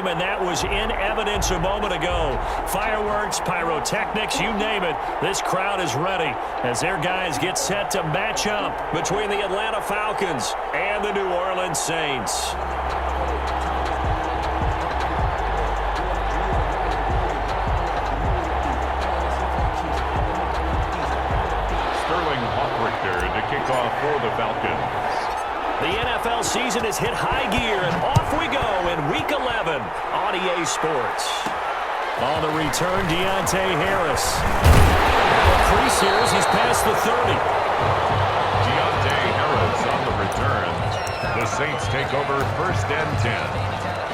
game, and that was in evidence a moment ago. Fireworks, pyrotechnics, you name it. This crowd is ready as their guys get set to match up between the Atlanta Falcons and the New Orleans Saints. To kick off for the Falcons. The NFL season has hit high gear, and off we go in Week 11 on EA Sports. On the return, Deontay Harris. Now a crease here as he's past the 30. Deontay Harris on the return. The Saints take over 1st and 10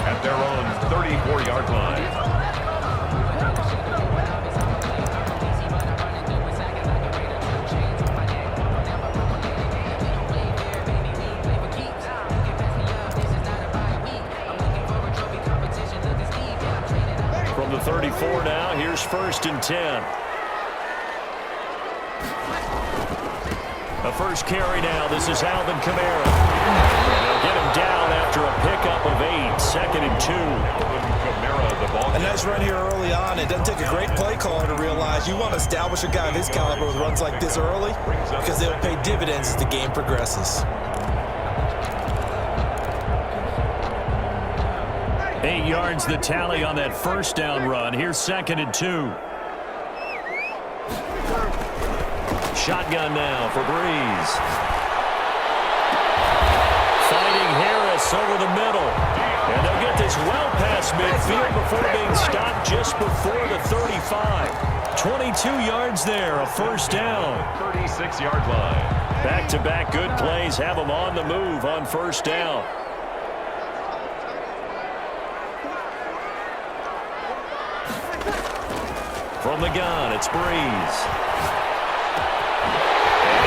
at their own 34-yard line. From the 34 now, here's 1st and 10. A first carry now. This is Alvin Kamara. And they'll get him down after a pickup of 8. 2nd and 2. Kamara, the ball. A nice run here early on. It doesn't take a great play caller to realize you want to establish a guy of his caliber with runs like this early because they'll pay dividends as the game progresses. 8 yards the tally on that first down run. Here's 2nd and 2. Shotgun now for Breeze. Fighting Harris over the middle. And they'll get this well past midfield before being stopped just before the 35. 22 yards there, a first down. 36-yard line. Back-to-back good plays have them on the move on first down. From the gun, it's Breeze. And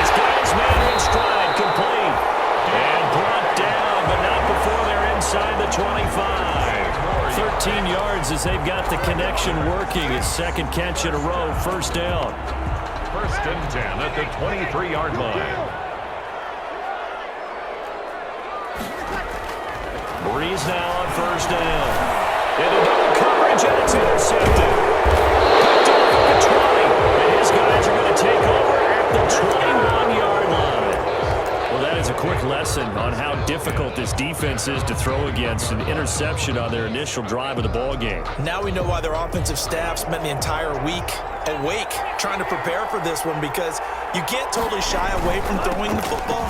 he's got his man in stride, complete. And brought down, but not before they're inside the 25. 13 yards as they've got the connection working. His second catch in a row, first down. 1st and 10 at the 23-yard line. Breeze now on first down. Into double coverage, and it's intercepted. The 20, and his guys are going to take over at the 21-yard line. Well, that is a quick lesson on how difficult this defense is to throw against. An interception on their initial drive of the ball game. Now we know why their offensive staff spent the entire week awake trying to prepare for this one, because you can't totally shy away from throwing the football.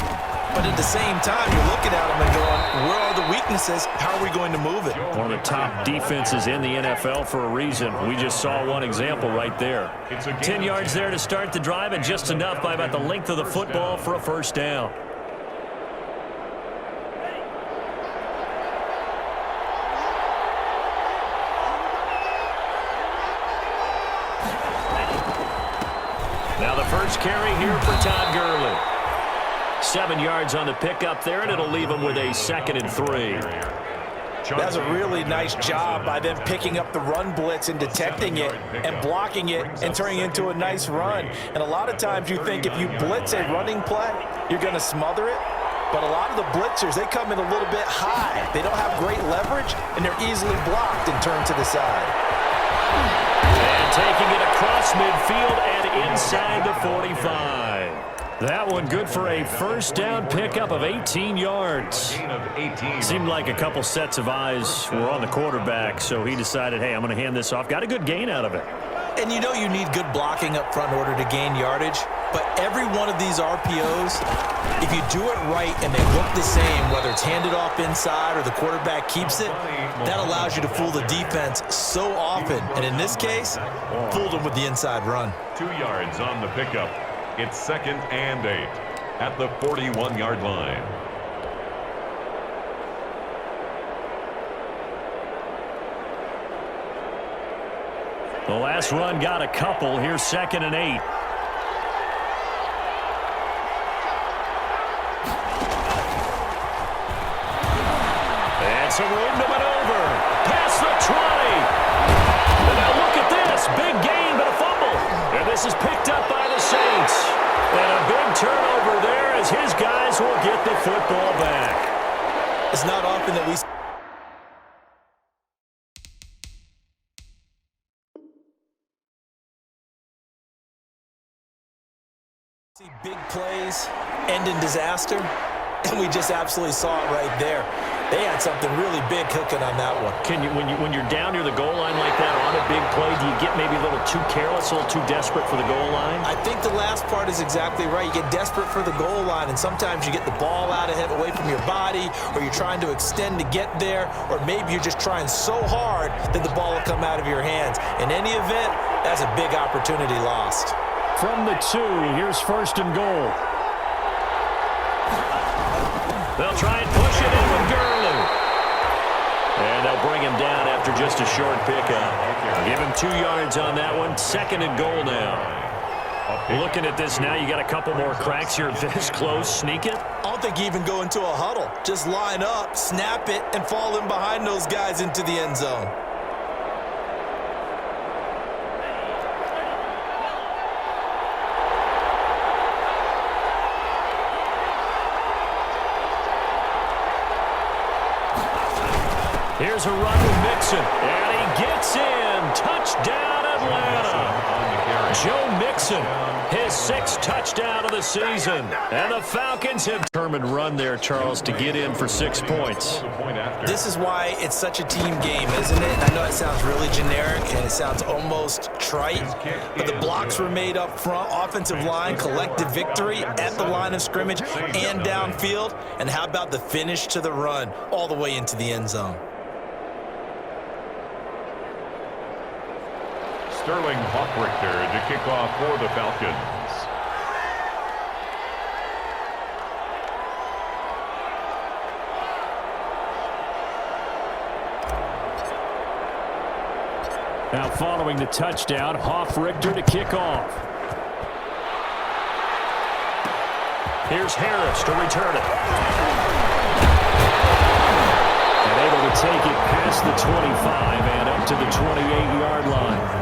But at the same time, you're looking at them and going, where are the weaknesses? How are we going to move it? One of the top defenses in the NFL for a reason. We just saw one example right there. 10 yards there to start the drive, and just enough by about the length of the football for a first down. Now the first carry here for Todd Gurley. 7 yards on the pickup there, and it'll leave him with a 2nd and 3. That's a really nice job by them picking up the run blitz and detecting it and blocking it and turning it into a nice run. And a lot of times you think if you blitz a running play, you're going to smother it. But a lot of the blitzers, they come in a little bit high. They don't have great leverage, and they're easily blocked and turned to the side. And taking it across midfield and inside the 45. That one good for a first down pickup of 18 yards. Seemed like a couple sets of eyes were on the quarterback, so he decided, hey, I'm going to hand this off. Got a good gain out of it. And you know you need good blocking up front in order to gain yardage. But every one of these RPOs, if you do it right and they look the same, whether it's handed off inside or the quarterback keeps it, that allows you to fool the defense so often. And in this case, fooled them with the inside run. 2 yards on the pickup. It's 2nd and 8 at the 41-yard line. The last run got a couple. Here's 2nd and 8. And some room to maneuver. Past the 20. And now look at this. Big gain, but a fumble. And this is picked up by the Saints. And a big turnover there as his guys will get the football back. It's not often that we See big plays end in disaster, and we just absolutely saw it right there. They had something really big cooking on that one. When you're down near the goal line like that on a big play, do you get maybe a little too careless, a little too desperate for the goal line? I think the last part is exactly right. You get desperate for the goal line, and sometimes you get the ball out ahead away from your body, or you're trying to extend to get there, or maybe you're just trying so hard that the ball will come out of your hands. In any event, that's a big opportunity lost. From the 2, here's first and goal. They'll try and push it in with Gurley. And they'll bring him down after just a short pickup. Give him 2 yards on that one. Second and goal now. Looking at this now, you got a couple more cracks here this close. Sneak it. I don't think you even go into a huddle. Just line up, snap it, and fall in behind those guys into the end zone. Here's a run with Mixon, and he gets in. Touchdown, Atlanta. Joe Mixon, his 6th touchdown of the season. And the Falcons have determined run there, Charles, to get in for 6 points. This is why it's such a team game, isn't it? I know it sounds really generic, and it sounds almost trite, but the blocks were made up front, offensive line, collective victory at the line of scrimmage and downfield. And how about the finish to the run all the way into the end zone? Sterling Hawkrichter to kick off for the Falcons. Now following the touchdown, Hofrichter to kick off. Here's Harris to return it. And able to take it past the 25 and up to the 28-yard line.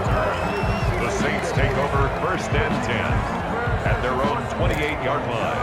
The Saints take over first and 10 at their own 28-yard line.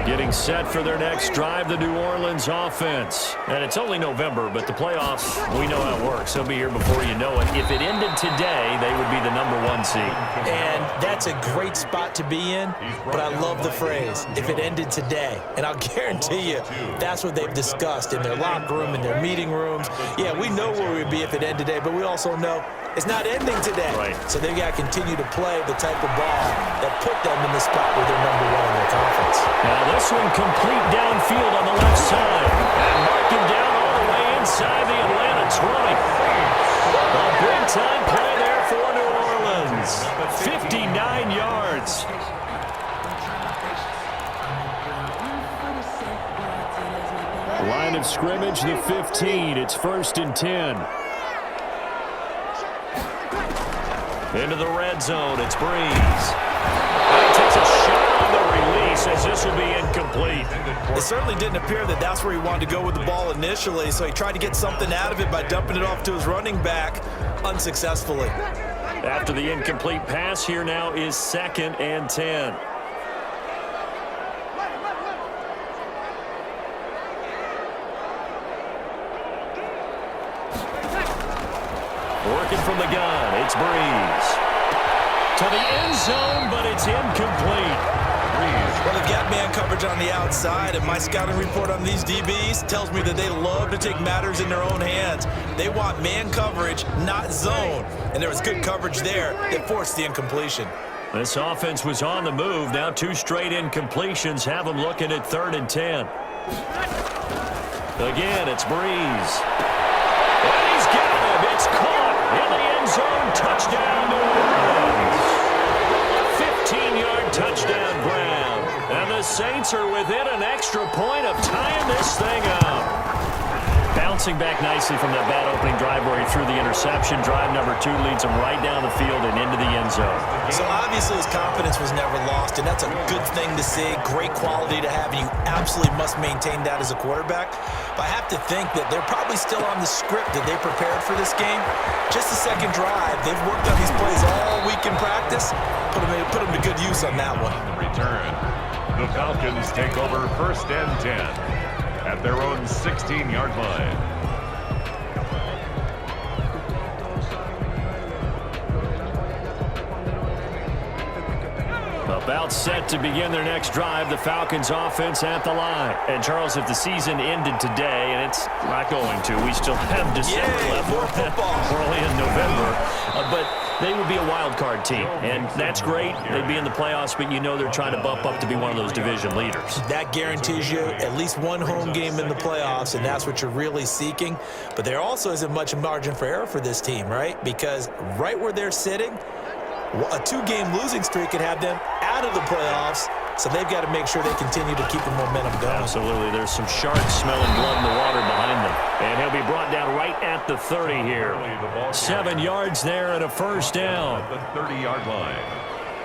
Getting set for their next drive, the New Orleans offense. And it's only November, but the playoffs, we know how it works. They'll be here before you know it. If it ended today, they would be the #1 seed. And that's a great spot to be in, but I love the phrase, if it ended today. And I'll guarantee you, that's what they've discussed in their locker room, in their meeting rooms. Yeah, we know where we'd be if it ended today, but we also know it's not ending today. Right. So they've got to continue to play the type of ball that put them in the spot where they're #1 in their conference. Now this one complete downfield on the left side. And marking down all the way inside the Atlanta 20. A big-time play there for New Orleans. 59 yards. Line of scrimmage, the 15. It's first and 10. Into the red zone, it's Breeze. And he takes a shot on the release as this will be incomplete. It certainly didn't appear that that's where he wanted to go with the ball initially, so he tried to get something out of it by dumping it off to his running back unsuccessfully. After the incomplete pass, here now is second and 10. Working from the gun, it's Breeze. To the end zone, but it's incomplete. Well, they've got man coverage on the outside, and my scouting report on these DBs tells me that they love to take matters in their own hands. They want man coverage, not zone, and there was good coverage there that forced the incompletion. This offense was on the move. Now 2 straight incompletions have them looking at 3rd and 10. Again, it's Breeze. And he's got him. It's caught in the end zone. Touchdown, New Orleans. 15-yard touchdown, Brown. And the Saints are within an extra point of tying this thing up. Bouncing back nicely from that bad opening drive where he threw the interception. Drive number 2 leads him right down the field and into the end zone. So obviously his confidence was never lost, and that's a good thing to see. Great quality to have, and you absolutely must maintain that as a quarterback. But I have to think that they're probably still on the script that they prepared for this game. Just the second drive. They've worked on these plays all week in practice. Put them to good use on that one. The return. The Falcons take over first and 10 at their own 16-yard line. timeout set to begin their next drive. The Falcons offense at the line. And, Charles, if the season ended today, and it's not going to, we still have December left. More football. We're only in November. But they would be a wild card team, and that's great. They'd be in the playoffs, but you know they're trying to bump up to be one of those division leaders. That guarantees you at least one home game in the playoffs, and that's what you're really seeking. But there also isn't much margin for error for this team, right? Because right where they're sitting, a two-game losing streak could have them out of the playoffs, so they've got to make sure they continue to keep the momentum going. Absolutely. There's some sharks smelling blood in the water behind them. And he'll be brought down right at the 30 here. 7 yards there and a first down. At the 30-yard line.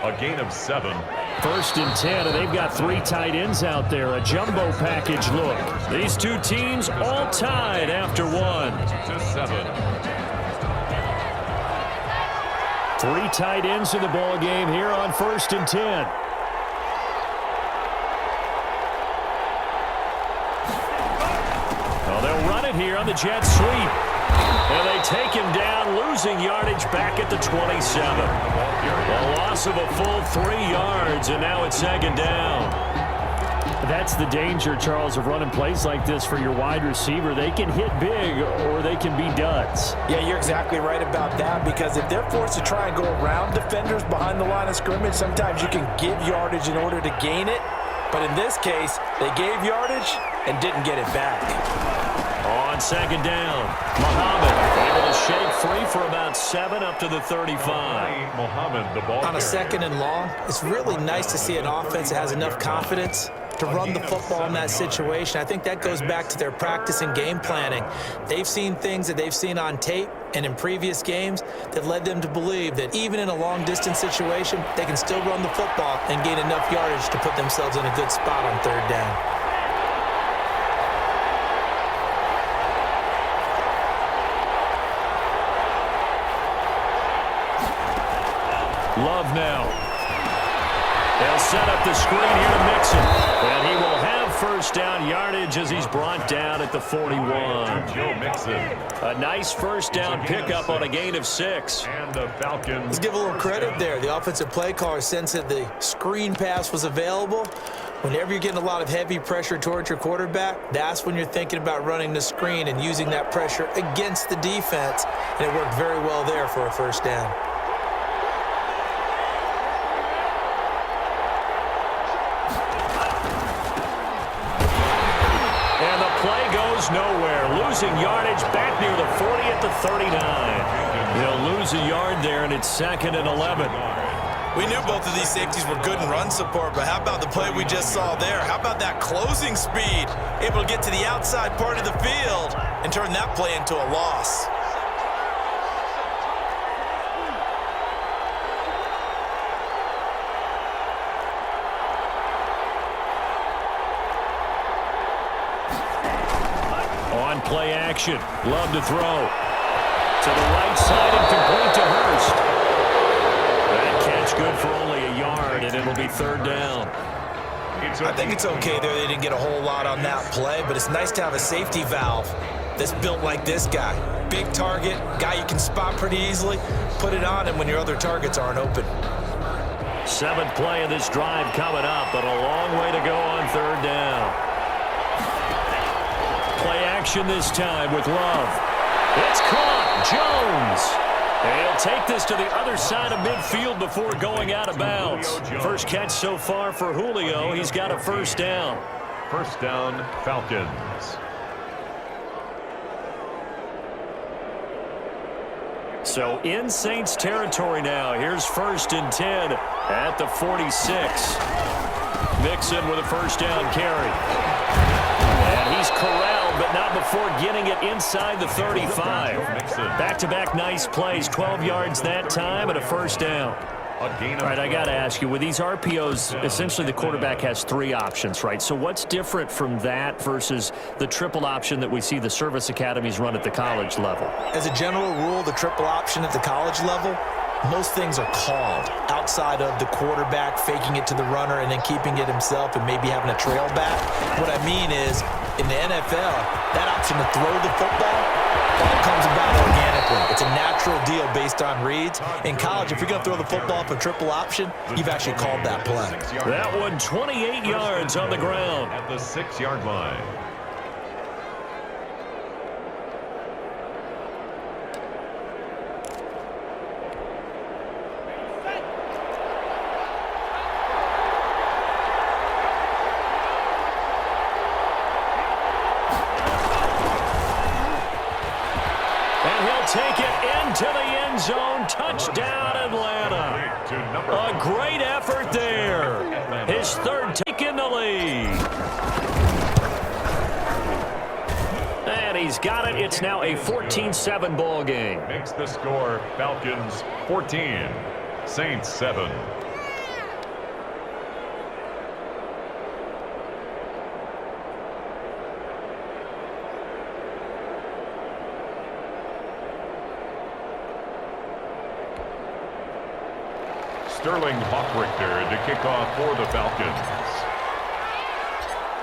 A gain of 7. 1st and 10, and they've got 3 tight ends out there. A jumbo package look. These two teams all tied after 1. To 7. 3 tight ends in the ball game here on 1st and 10. Well, they'll run it here on the jet sweep. And they take him down, losing yardage back at the 27. A loss of a full 3 yards, and now it's 2nd down. That's the danger, Charles, of running plays like this for your wide receiver. They can hit big or they can be duds. Yeah, you're exactly right about that, because if they're forced to try and go around defenders behind the line of scrimmage, sometimes you can give yardage in order to gain it. But in this case, they gave yardage and didn't get it back. On 2nd down, Muhammad able to shake free for about 7 up to the 35. Muhammad, the ball On a carrier. 2nd and long, it's really nice to see an offense that has enough confidence to run the football in that situation. I think that goes back to their practice and game planning. They've seen things that they've seen on tape and in previous games that led them to believe that even in a long-distance situation, they can still run the football and gain enough yardage to put themselves in a good spot on 3rd down. Love now. They'll set up the screen here to Mixon. And he will have 1st down yardage as he's brought down at the 41. Joe Mixon. A nice 1st down pickup on a gain of 6. And the Falcons. Let's give a little credit there. The offensive play caller sensed that the screen pass was available. Whenever you're getting a lot of heavy pressure towards your quarterback, that's when you're thinking about running the screen and using that pressure against the defense. And it worked very well there for a 1st down. Nowhere, losing yardage back near the 40 at the 39. He'll lose a yard there, and it's 2nd and 11. We knew both of these safeties were good in run support, but how about the play we just saw there? How about that closing speed? Able to get to the outside part of the field and turn that play into a loss. Play action. Love to throw. To the right side and complete to Hurst. That catch good for only a yard, and it'll be 3rd down. I think it's okay there. They didn't get a whole lot on that play, but it's nice to have a safety valve that's built like this guy. Big target, guy you can spot pretty easily. Put it on him when your other targets aren't open. 7th play of this drive coming up, but a long way to go on 3rd down. Play action this time with Love. It's caught. Jones. And he'll take this to the other side of midfield before going out of bounds. First catch so far for Julio. He's got a 1st down. 1st down, Falcons. So in Saints territory now. Here's 1st and 10 at the 46. Mixon with a 1st down carry. And he's corralled, but not before getting it inside the 35. Back-to-back nice plays, 12 yards that time and a 1st down. All right, I got to ask you, with these RPOs, essentially the quarterback has 3 options, right? So what's different from that versus the triple option that we see the service academies run at the college level? As a general rule, the triple option at the college level, most things are called outside of the quarterback faking it to the runner and then keeping it himself and maybe having a trail back. What I mean is, in the NFL, that option to throw the football all comes about organically. It's a natural deal based on reads. In college, if you're going to throw the football for triple option, you've actually called that play. That one 28 yards on the ground. At the 6-yard line. Take it into the end zone. Touchdown, Atlanta. A great effort there. His third take in the lead. And he's got it. It's now a 14-7 ball game. Makes the score Falcons 14, Saints 7. Sterling Hawk-Richter to kick off for the Falcons.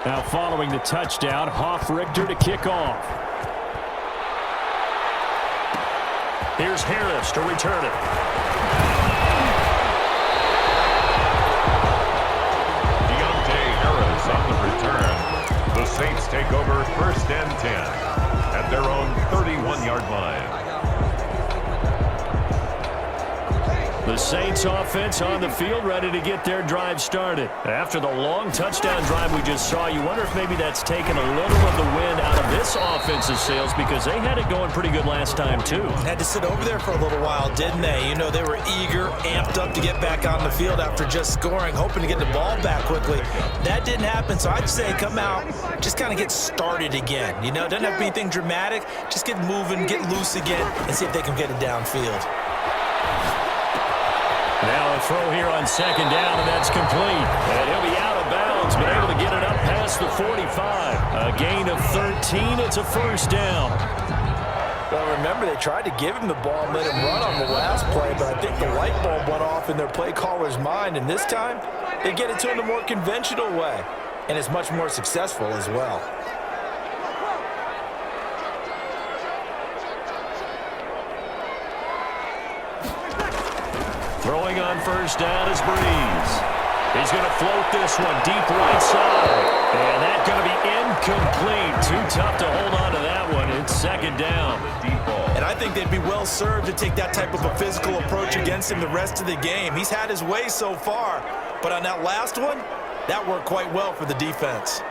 Now following the touchdown, Hawk-Richter to kick off. Here's Harris to return it. Deontay Harris on the return. The Saints take over 1st and 10 at their own 31-yard line. The Saints offense on the field, ready to get their drive started. After the long touchdown drive we just saw, you wonder if maybe that's taken a little of the wind out of this offense's sails, because they had it going pretty good last time too. Had to sit over there for a little while, didn't they? You know, they were eager, amped up to get back on the field after just scoring, hoping to get the ball back quickly. That didn't happen, so I'd say come out, just kind of get started again. You know, it doesn't have to be anything dramatic. Just get moving, get loose again, and see if they can get it downfield. Now a throw here on 2nd down, and that's complete. And he'll be out of bounds, but able to get it up past the 45. A gain of 13. It's a 1st down. Well, remember, they tried to give him the ball and let him run on the last play, but I think the light bulb went off in their play caller's mind, and this time they get it to him the more conventional way, and it's much more successful as well. Throwing on 1st down is Breeze. He's going to float this one deep right side. And that's going to be incomplete. Too tough to hold on to that one. It's 2nd down. And I think they'd be well served to take that type of a physical approach against him the rest of the game. He's had his way so far. But on that last one, that worked quite well for the defense.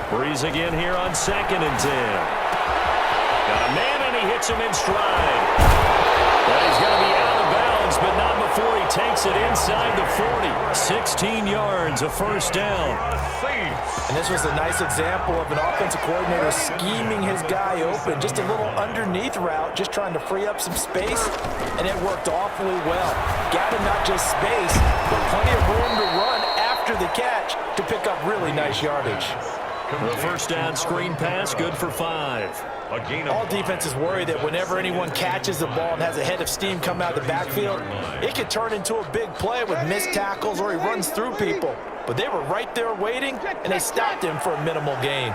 Breeze again here on 2nd and 10. Got a man, and he hits him in stride. But he's going to be out of bounds, but not before he takes it inside the 40. 16 yards, a 1st down. And this was a nice example of an offensive coordinator scheming his guy open. Just a little underneath route, just trying to free up some space, and it worked awfully well. Got him not just space, but plenty of room to run after the catch to pick up really nice yardage. The 1st down screen pass, good for 5. All defenses worry that whenever anyone catches the ball and has a head of steam come out of the backfield, it could turn into a big play with missed tackles or he runs through people. But they were right there waiting, and they stopped him for a minimal gain.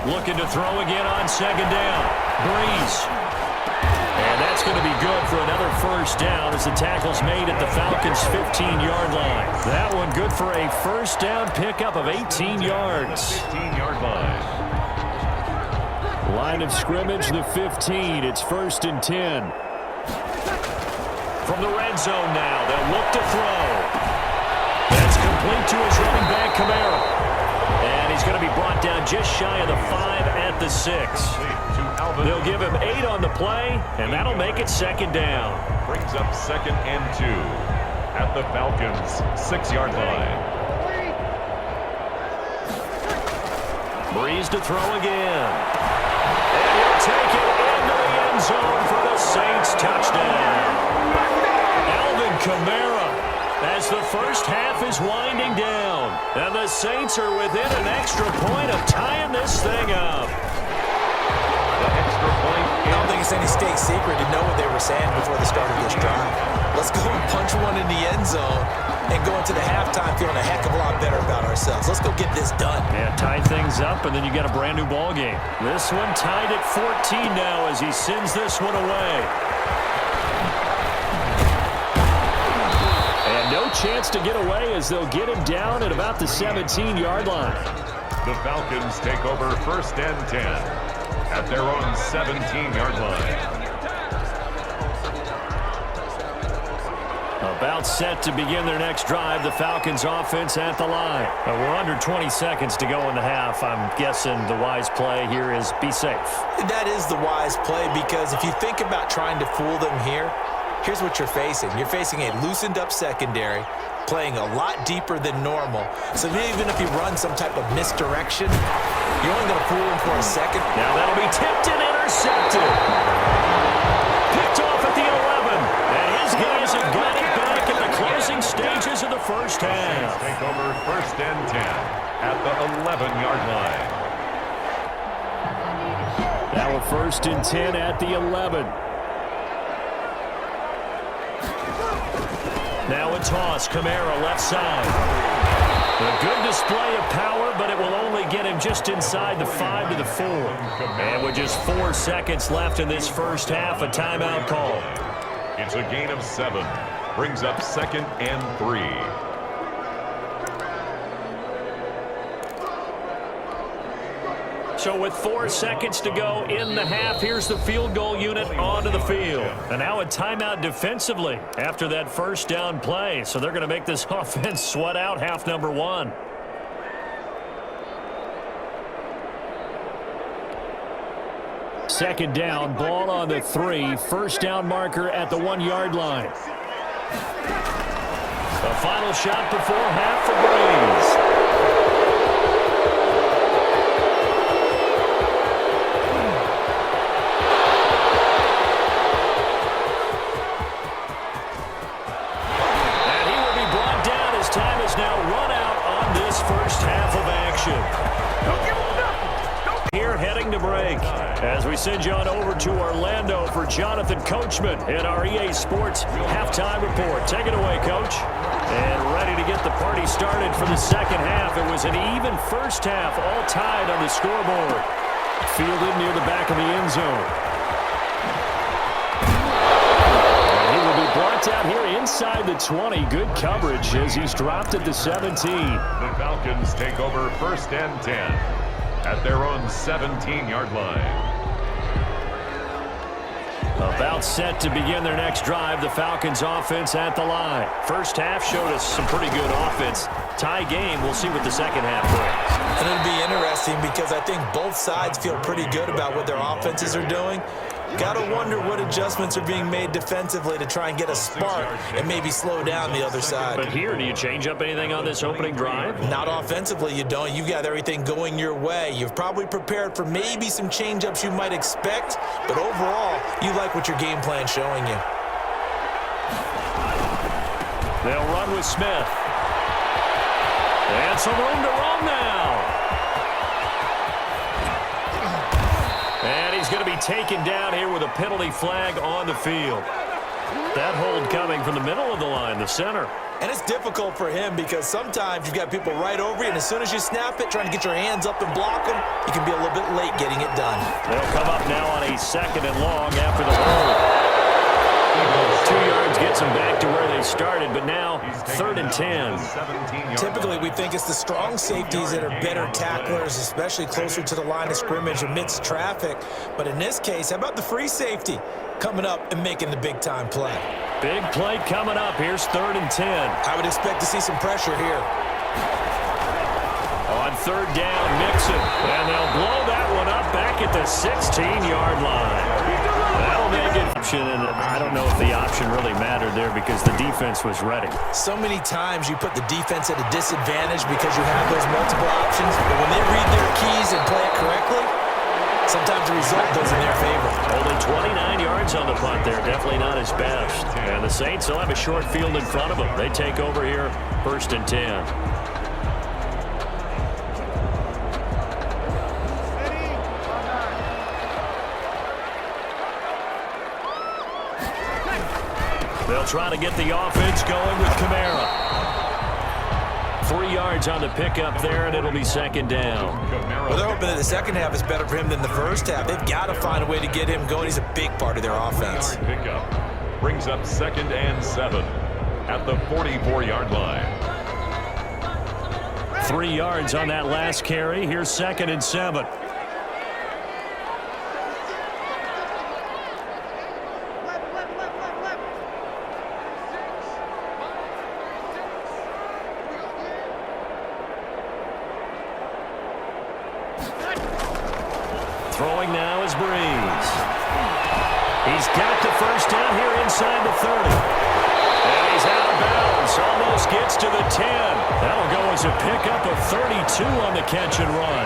Looking to throw again on 2nd down. Breeze. And that's going to be good for another 1st down as the tackle's made at the Falcons' 15-yard line. That one good for a 1st down pickup of 18 yards. 15-yard line. Line of scrimmage, the 15. It's 1st and 10. From the red zone now, they'll look to throw. That's complete to his running back, Kamara. And he's going to be brought down just shy of the 5 at the 6. They'll give him 8 on the play, and that'll make it 2nd down. Brings up 2nd and 2 at the Falcons' 6-yard line. Breeze to throw again. And he'll take it into the end zone for the Saints touchdown. Alvin Kamara, as the 1st half is winding down, and the Saints are within an extra point of tying this thing up. I don't think it's any state secret to know what they were saying before the start of this drive. Let's go and punch one in the end zone and go into the halftime feeling a heck of a lot better about ourselves. Let's go get this done. Yeah, tie things up, and then you got a brand new ball game. This one tied at 14 now as he sends this one away. And no chance to get away as they'll get him down at about the 17-yard line. The Falcons take over 1st and 10 at their own 17-yard line. About set to begin their next drive. The Falcons offense at the line. We're under 20 seconds to go in the half. I'm guessing the wise play here is be safe. That is the wise play because if you think about trying to fool them here, here's what you're facing. You're facing a loosened up secondary, playing a lot deeper than normal. So even if you run some type of misdirection, you're only going to fool them for a second. Now that'll be tipped and intercepted. Picked off at the 11. And his guys have got it back in the closing stages of the first half. Take over 1st and 10 at the 11-yard line. Now a 1st and 10 at the 11. Now a toss. Kamara left side. A good display of power, but it will only get him just inside the 5 to the 4. And with just 4 seconds left in this first half, a timeout call. It's a gain of 7. Brings up 2nd and 3. So with 4 seconds to go in the half, here's the field goal unit onto the field. And now a timeout defensively after that first down play. So they're going to make this offense sweat out half number 1. Second down, ball on the 3. First down marker at the 1-yard line. A final shot before half for Breeze. As we send you on over to Orlando for Jonathan Coachman in our EA Sports Halftime Report. Take it away, Coach. And ready to get the party started for the second half. It was an even first half, all tied on the scoreboard. Fielded near the back of the end zone. And he will be brought down here inside the 20. Good coverage as he's dropped at the 17. The Falcons take over 1st and 10 at their own 17-yard line. About set to begin their next drive. The Falcons offense at the line. First half showed us some pretty good offense. Tie game. We'll see what the second half brings. And it'll be interesting because I think both sides feel pretty good about what their offenses are doing. Got to wonder what adjustments are being made defensively to try and get a spark and maybe slow down the other side. But here, do you change up anything on this opening drive? Not offensively, you don't. You got everything going your way. You've probably prepared for maybe some change-ups you might expect, but overall, you like what your game plan's showing you. They'll run with Smith. And some room to run now. And he's going to be taken down here with a penalty flag on the field. That hold coming from the middle of the line, the center. And it's difficult for him because sometimes you've got people right over you, and as soon as you snap it, trying to get your hands up and block them, you can be a little bit late getting it done. They'll come up now on a 2nd and long after the hold. 2 yards gets them back to where they started, but now 3rd and 10. Typically, we think it's the strong safeties that are better tacklers, especially closer to the line of scrimmage amidst traffic. But in this case, how about the free safety coming up and making the big-time play? Big play coming up. Here's 3rd and 10. I would expect to see some pressure here. On 3rd down, Mixon. And they'll blow that one up back at the 16-yard line. That'll make it option, and I don't know if the option really mattered there because the defense was ready. So many times you put the defense at a disadvantage because you have those multiple options, but when they read their keys and play it correctly, sometimes the result goes in their favor. Only 29 yards on the punt there. Definitely not his best. And the Saints will have a short field in front of them. They take over here, 1st and 10. They'll try to get the offense going with Kamara. 3 yards on the pickup there, and it'll be second down. Well, they're hoping that the second half is better for him than the first half. They've got to find a way to get him going. He's a big part of their offense. Pickup brings up 2nd and 7 at the 44-yard line. 3 yards on that last carry. Here's 2nd and 7. Throwing now is Breeze. He's got the first down here inside the 30. And he's out of bounds. Almost gets to the 10. That'll go as a pickup of 32 on the catch and run.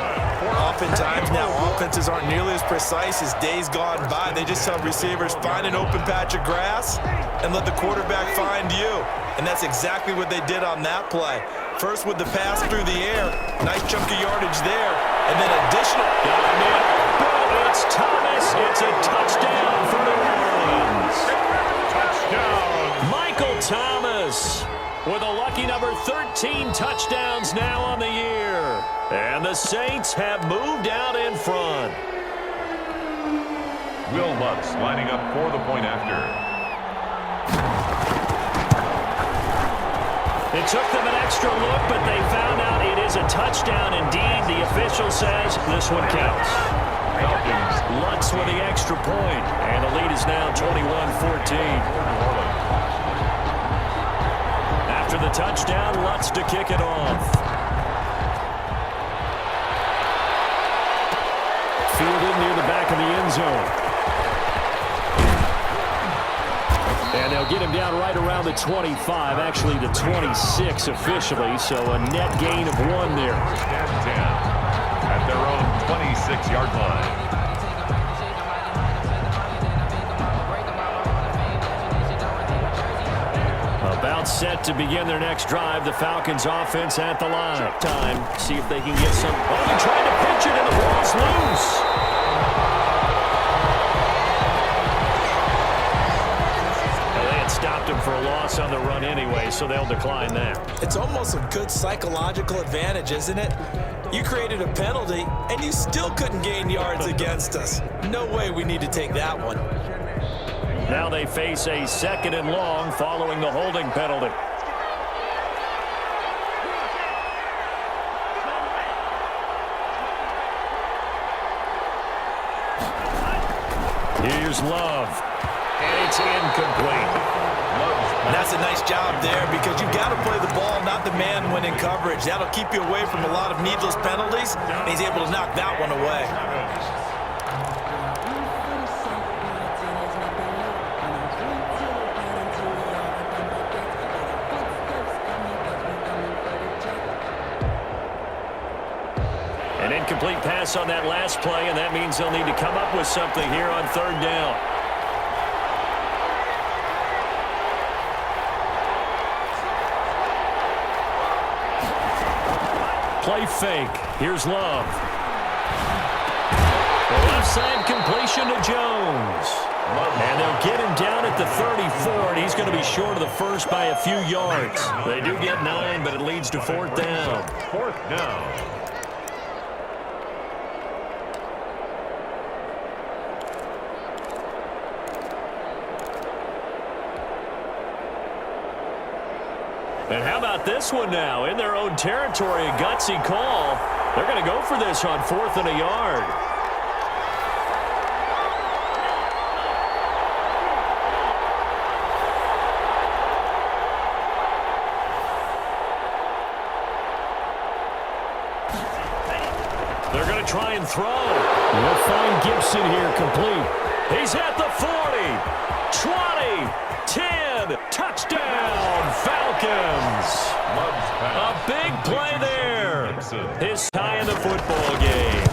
Oftentimes now offenses aren't nearly as precise as days gone by. They just tell receivers, find an open patch of grass and let the quarterback find you. And that's exactly what they did on that play. First with the pass through the air. Nice chunk of yardage there. And then additional. Got him in. It's Thomas. It's a touchdown for New Orleans. Touchdown. Michael Thomas with a lucky number 13 touchdowns now on the year. And the Saints have moved out in front. Will Lutz lining up for the point after. It took them an extra look, but they found out it is a touchdown indeed. The official says this one counts. Lutz with the extra point, and the lead is now 21-14. After the touchdown, Lutz to kick it off. Fielded near the back of the end zone. And they'll get him down right around the 25, actually the 26 officially, so a net gain of 1 there. 10 at their own 26-yard line. About set to begin their next drive. The Falcons offense at the line. Time. See if they can get some. Oh, they're trying to pitch it and the ball's loose. They had stopped him for a loss on the run anyway, so they'll decline that. It's almost a good psychological advantage, isn't it? You created a penalty, and you still couldn't gain yards against us. No way we need to take that one. Now they face a 2nd and long following the holding penalty. Here's Love. And it's incomplete. That's a nice job there because you've got to play the ball, not the man when in coverage. That'll keep you away from a lot of needless penalties, and he's able to knock that one away. An incomplete pass on that last play, and that means they'll need to come up with something here on 3rd down. Play fake. Here's Love. The left side completion to Jones. And they'll get him down at the 34, and he's going to be short of the first by a few yards. They do get 9, but it leads to 4th down. 4th down. And how about this one now? In their own territory, a gutsy call. They're going to go for this on 4th and a yard. They're going to try and throw. They'll find Gibson here complete. He's at the 40, 20, 10, touchdown, Falcons. A big play there. His tie in the football game.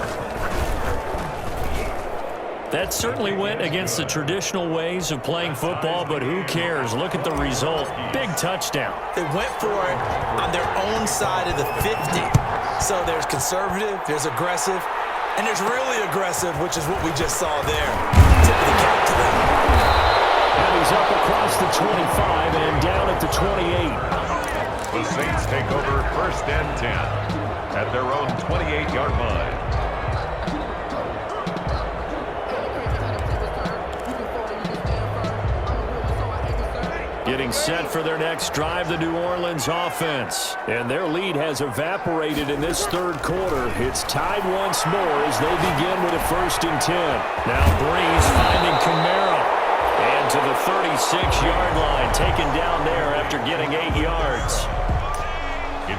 That certainly went against the traditional ways of playing football, but who cares? Look at the result. Big touchdown. They went for it on their own side of the 50. So there's conservative, there's aggressive, and there's really aggressive, which is what we just saw there. Tip of the cap to them. And he's up across the 25 and down at the 28. The Saints take over 1st and 10 at their own 28-yard line. Getting set for their next drive, the New Orleans offense. And their lead has evaporated in this third quarter. It's tied once more as they begin with a 1st and 10. Now Breeze finding Kamara. And to the 36-yard line, taken down there after getting 8 yards.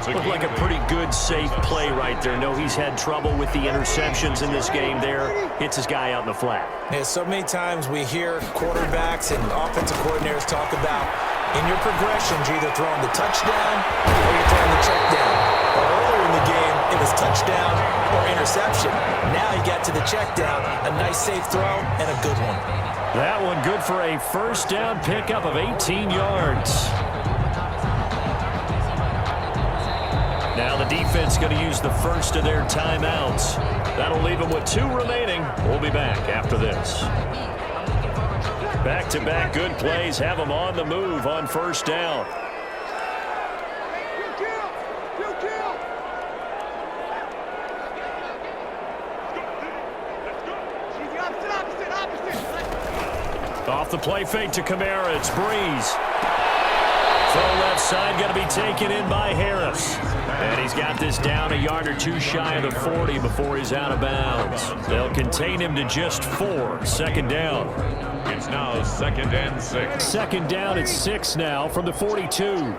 Looked like a pretty good, safe play right there. No, he's had trouble with the interceptions in this game there. Hits his guy out in the flat. Yeah, so many times we hear quarterbacks and offensive coordinators talk about in your progressions, you're either throwing the touchdown or you're throwing the check down. But earlier in the game, it was touchdown or interception. Now he got to the check down, a nice safe throw and a good one. That one good for a 1st down pickup of 18 yards. Now the defense going to use the first of their timeouts. That'll leave them with 2 remaining. We'll be back after this. Back-to-back good plays have them on the move on 1st down. Off the play fake to Kamara. It's Breeze. Throw left side going to be taken in by Harris. And he's got this down a yard or 2 shy of the 40 before he's out of bounds. They'll contain him to just 4. 2nd down. It's now 2nd and 6. 2nd down at 6 now from the 42.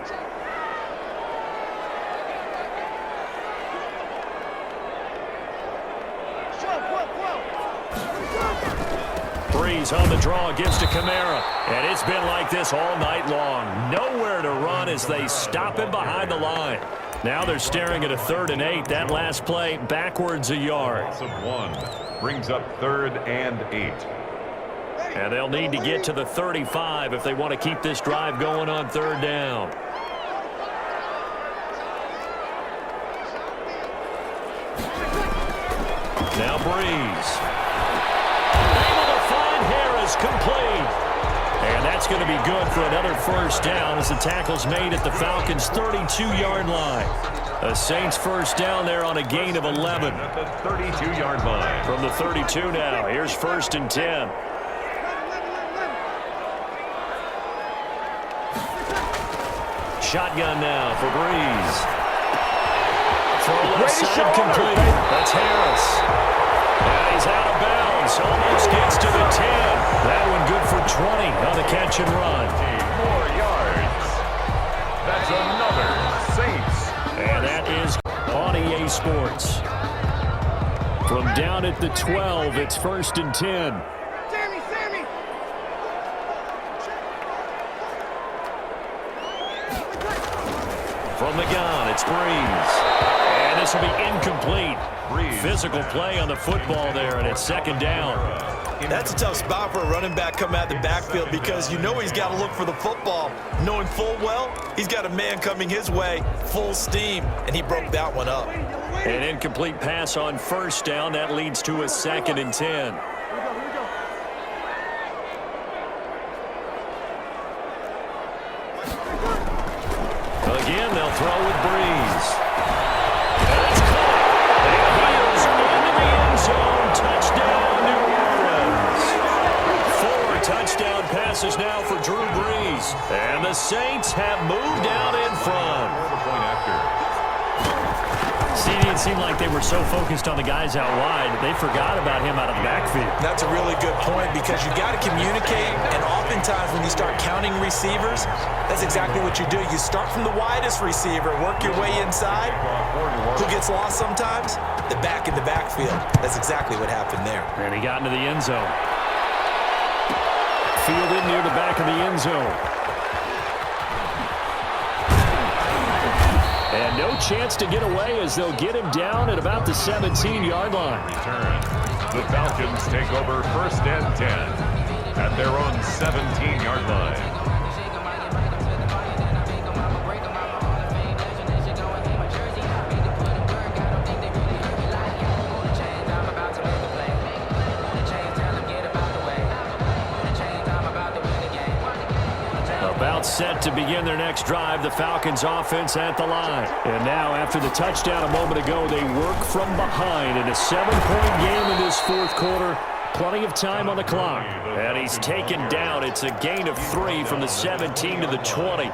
Breeze on the draw, gives to Kamara. And it's been like this all night long. Nowhere to run as they stop him behind the line. Now they're staring at a 3rd and 8. That last play backwards a yard. Loss of 1 brings up 3rd and 8. And they'll need to get to the 35 if they want to keep this drive going on 3rd down. Now Breeze. Able to find Harris, complete. And that's going to be good for another 1st down as the tackle's made at the Falcons' 32-yard line. The Saints 1st down there on a gain of 11. At the 32-yard line. From the 32 now, here's 1st and 10. Shotgun now for Breeze. Throw left side complete. That's Harris. Now he's out of bounds. Almost gets to the 10. That one good for 20 on the catch and run. 4 yards. That's another Saints. And that is on EA Sports. From down at the 12, it's 1st and 10. From the gun, it's Breeze. And this will be incomplete. Physical play on the football there, and it's 2nd down. That's a tough spot for a running back coming out of the backfield because you know he's got to look for the football, knowing full well he's got a man coming his way, full steam, and he broke that one up. An incomplete pass on 1st down. That leads to a 2nd and 10. Again, they'll throw with Breeze. And it's caught. And he is into the end zone. Touchdown, New Orleans. 4 touchdown passes now for Drew Brees. And the Saints have moved out in front. The point after. See, it seemed like they were so focused on the guys out wide, they forgot about him out of the backfield. That's a really good point because you got to communicate, and oftentimes when you start counting receivers, that's exactly what you do. You start from the widest receiver, work your way inside. Who gets lost sometimes? The back in the backfield. That's exactly what happened there. And he got into the end zone. Fielded near the back of the end zone. And no chance to get away as they'll get him down at about the 17-yard line. Return. The Falcons take over 1st and 10 at their own 17-yard line. About set to begin their next drive, the Falcons offense at the line. And now after the touchdown a moment ago, they work from behind in a 7-point game in this fourth quarter. Plenty of time on the clock. And he's taken down. It's a gain of 3 from the 17 to the 20.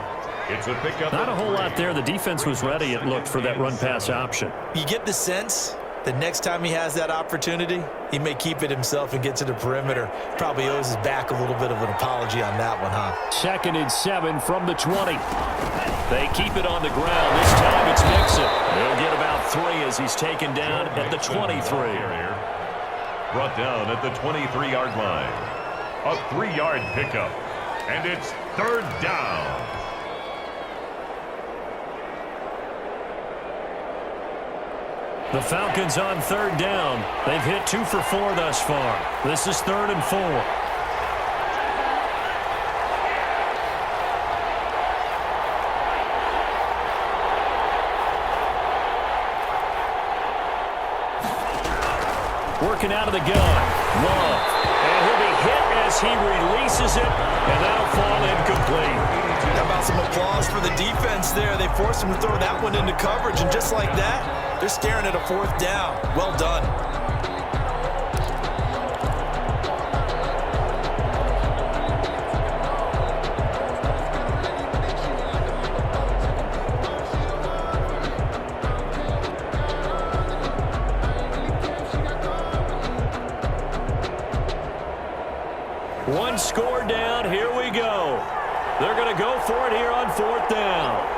It's a pickup. Not a whole lot there. The defense was ready, it looked, for that run-pass option. You get the sense that next time he has that opportunity, he may keep it himself and get to the perimeter. Probably owes his back a little bit of an apology on that one, huh? 2nd and 7 from the 20. They keep it on the ground. This time it's Mixon. He'll get about 3 as he's taken down at the 23. Brought down at the 23-yard line. A 3-yard pickup. And it's 3rd down. The Falcons on 3rd down. They've hit 2 for 4 thus far. This is 3rd and 4. Working out of the gun. Love. And he'll be hit as he releases it, and that'll fall incomplete. How about some applause for the defense there? They forced him to throw that one into coverage, and just like that, they're staring at a 4th down. Well done. One score down. Here we go. They're going to go for it here on 4th down.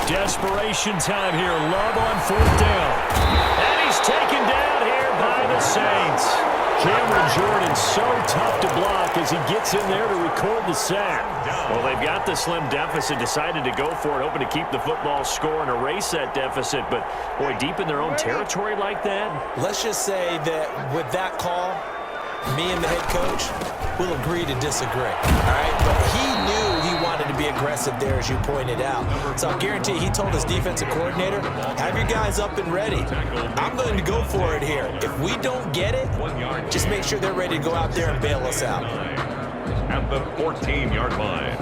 Desperation time here. Love on 4th down. And he's taken down here by the Saints. Cameron Jordan so tough to block as he gets in there to record the sack. Well, they've got the slim deficit, decided to go for it, hoping to keep the football score and erase that deficit. But, boy, deep in their own territory like that. Let's just say that with that call, me and the head coach will agree to disagree. All right? But he knew he wanted to be aggressive there, as you pointed out. So I guarantee he told his defensive coordinator, have your guys up and ready. I'm going to go for it here. If we don't get it, just make sure they're ready to go out there and bail us out. At the 14-yard line.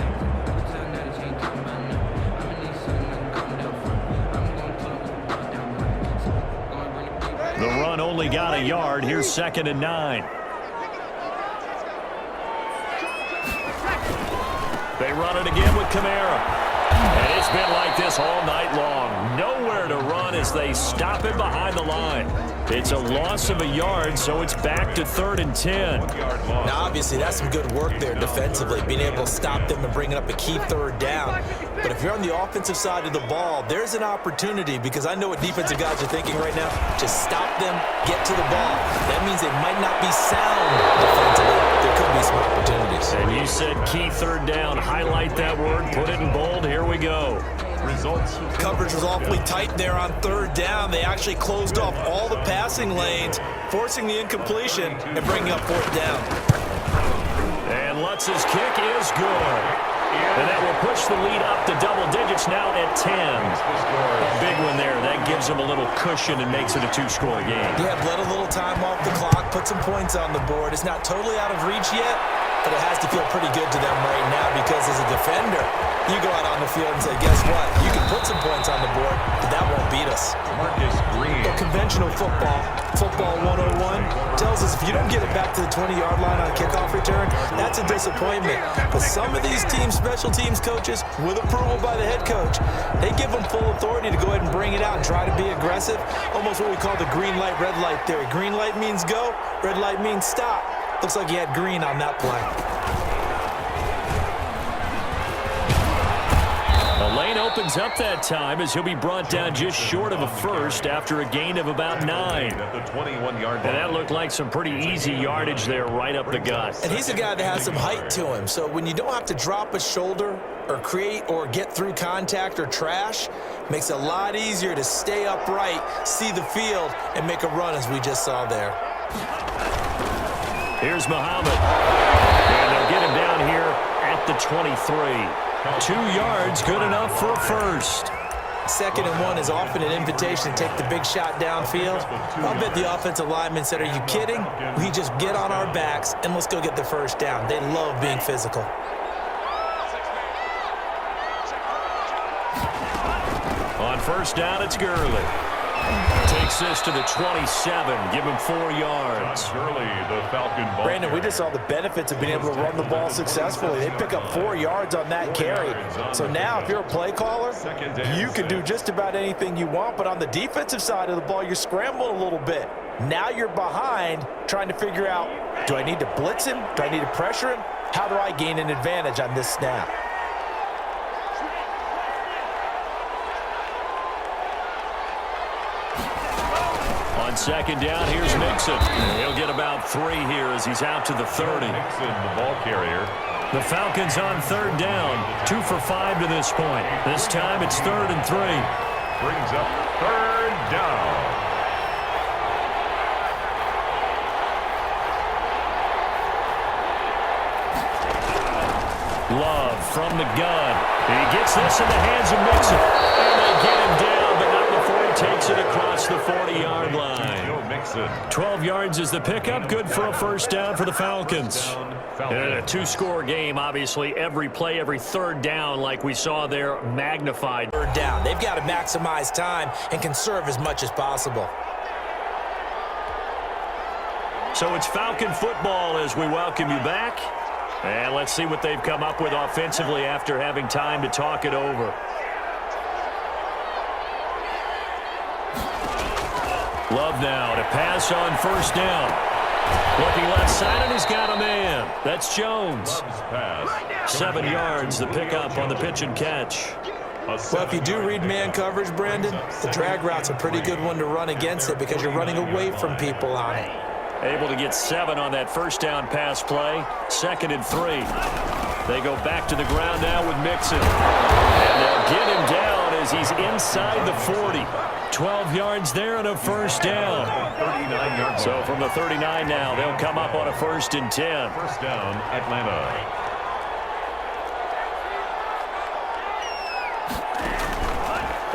The run only got a yard. Here's 2nd and 9. They run it again with Kamara. And it's been like this all night long. Nowhere to run as they stop it behind the line. It's a loss of a yard, so it's back to 3rd and 10. Now, obviously, that's some good work there defensively, being able to stop them and bringing up a key 3rd down. But if you're on the offensive side of the ball, there's an opportunity, because I know what defensive guys are thinking right now. Just stop them, get to the ball. That means they might not be sound defensively. There could be some opportunities. And you said key 3rd down. Highlight that word, put it in bold. Here we go. Results. Coverage was awfully tight there on 3rd down. They actually closed off all the passing lanes, forcing the incompletion and bringing up 4th down. And Lutz's kick is good. And that will push the lead up to double digits now at 10. A big one there. That gives them a little cushion and makes it a 2-score game. Yeah, let a little time off the clock, put some points on the board. It's not totally out of reach yet, but it has to feel pretty good to them right now, because as a defender, you go out on the field and say, guess what? You can put some points on the board, but that won't beat us. Marcus Green. But conventional football 101, tells us if you don't get it back to the 20-yard line on a kickoff return, that's a disappointment. But some of these teams, special teams coaches, with approval by the head coach, they give them full authority to go ahead and bring it out and try to be aggressive. Almost what we call the green light, red light theory. Green light means go, red light means stop. Looks like he had green on that play. The lane opens up that time as he'll be brought down just short of a first after a gain of about 9. At the 21-yard line. And that looked like some pretty easy yardage there right up the gut. And he's a guy that has some height to him, so when you don't have to drop a shoulder or create or get through contact or trash, makes it a lot easier to stay upright, see the field, and make a run as we just saw there. Here's Muhammad. And they'll get him down here at the 23. 2 yards, good enough for a first. 2nd and 1 is often an invitation to take the big shot downfield. I'll bet the offensive lineman said, are you kidding? We just get on our backs and let's go get the first down. They love being physical. On first down, it's Gurley. Takes this to the 27, give him 4 yards. Gurley, the Falcon ball Brandon, we carrier. just saw the benefits of being able to run the ball successfully. They pick up 4 yards on that carry. So now if you're a play caller, you can do just about anything you want, but on the defensive side of the ball, you're scrambling a little bit. Now you're behind trying to figure out, do I need to blitz him? Do I need to pressure him? How do I gain an advantage on this snap? On second down, here's Mixon. He'll get about 3 here as he's out to the 30. Mixon, the ball carrier. The Falcons on third down, 2 for 5 to this point. This time it's 3rd and 3. Brings up 3rd down. Love from the gun. He gets this in the hands of Mixon. And they get him down, but not before he takes it across the 40-yard line. Joe Mixon. 12 yards is the pickup. Good for a first down for the Falcons. In a 2-score game, obviously, every play, every third down, like we saw there, magnified. Third down. They've got to maximize time and conserve as much as possible. So it's Falcon football as we welcome you back. And let's see what they've come up with offensively after having time to talk it over. Love now to pass on first down. Looking left side, and he's got a man. That's Jones. 7 yards, the pickup on the pitch and catch. Well, if you do read man coverage, Brandon, the drag route's a pretty good one to run against it because you're running away from people on it. Able to get 7 on that first down pass play. 2nd and 3. They go back to the ground now with Mixon. And they'll get him down as he's inside the 40. 12 yards there and a first down. 39 yards. So from the 39 now, they'll come up on a 1st and 10. First down, Atlanta.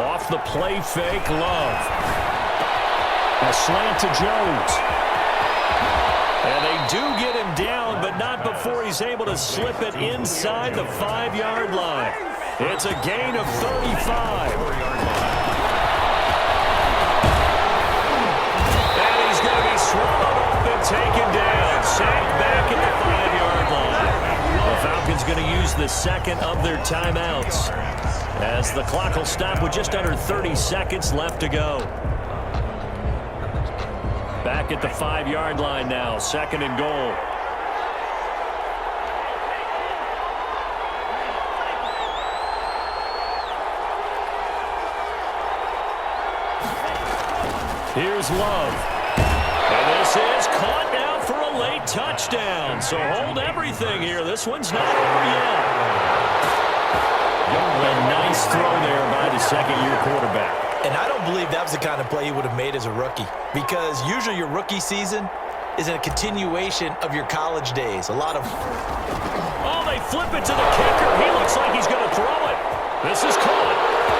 Off the play fake, Love. A slant to Jones. And they do get him down, but not before he's able to slip it inside the 5-yard line. It's a gain of 35. And he's going to be swallowed up and taken down. Sacked back at the 5-yard line. The Falcons going to use the second of their timeouts, as the clock will stop with just under 30 seconds left to go. Back at the 5-yard line now, 2nd and goal. Here's Love. And this is caught now for a late touchdown. So hold everything here. This one's not over yet. A nice throw there by the second-year quarterback. And I don't believe that was the kind of play he would have made as a rookie, because usually your rookie season is a continuation of your college days. Oh, they flip it to the kicker. He looks like he's going to throw it. This is caught.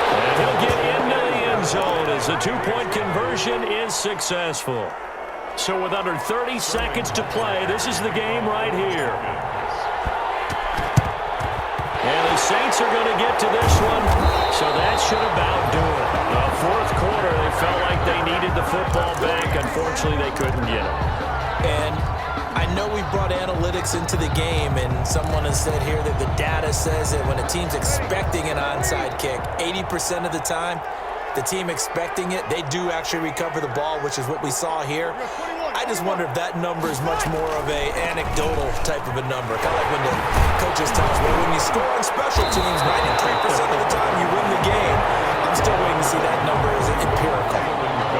And he'll get into the end zone as the 2-point conversion is successful. So with under 30 seconds to play, this is the game right here. And the Saints are going to get to this one, so that should about do it. The 4th quarter, they felt like they needed the football back. Unfortunately, they couldn't get it. And I know we brought analytics into the game, and someone has said here that the data says that when a team's expecting an onside kick, 80% of the time, the team expecting it, they do actually recover the ball, which is what we saw here. I just wonder if that number is much more of a anecdotal type of a number. Kind of like when the coaches tell us, well, when you score on special teams, 93% of the time you win the game. I'm still waiting to see that number as empirical.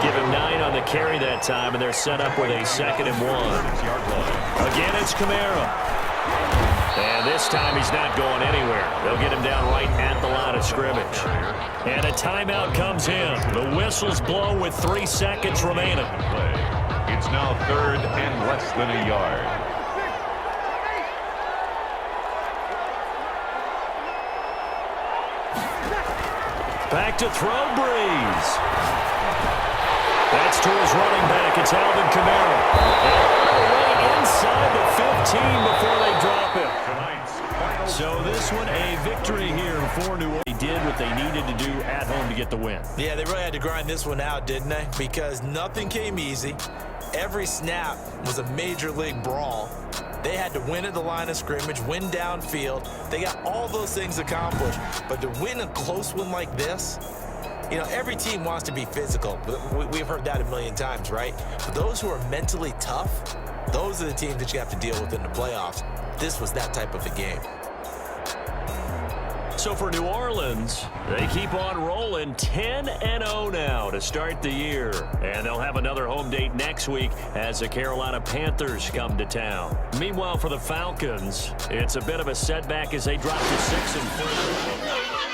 Give him 9 on the carry that time, and they're set up with a 2nd and 1. Again, it's Kamara. And this time he's not going anywhere. They'll get him down right at the line of scrimmage. And a timeout comes in. The whistles blow with 3 seconds remaining. It's now 3rd and less than a yard. Back to throw, Breeze. That's to his running back. It's Alvin Kamara. And all the way inside the 15 before they drop him. So this one, a victory here for New Orleans. They did what they needed to do at home to get the win. Yeah, they really had to grind this one out, didn't they? Because nothing came easy. Every snap was a major league brawl. They had to win at the line of scrimmage, win downfield. They got all those things accomplished. But to win a close one like this, you know, every team wants to be physical. We've heard that a million times, right? But those who are mentally tough, those are the teams that you have to deal with in the playoffs. This was that type of a game. So for New Orleans, they keep on rolling 10-0 now to start the year. And they'll have another home date next week as the Carolina Panthers come to town. Meanwhile, for the Falcons, it's a bit of a setback as they drop to 6-4.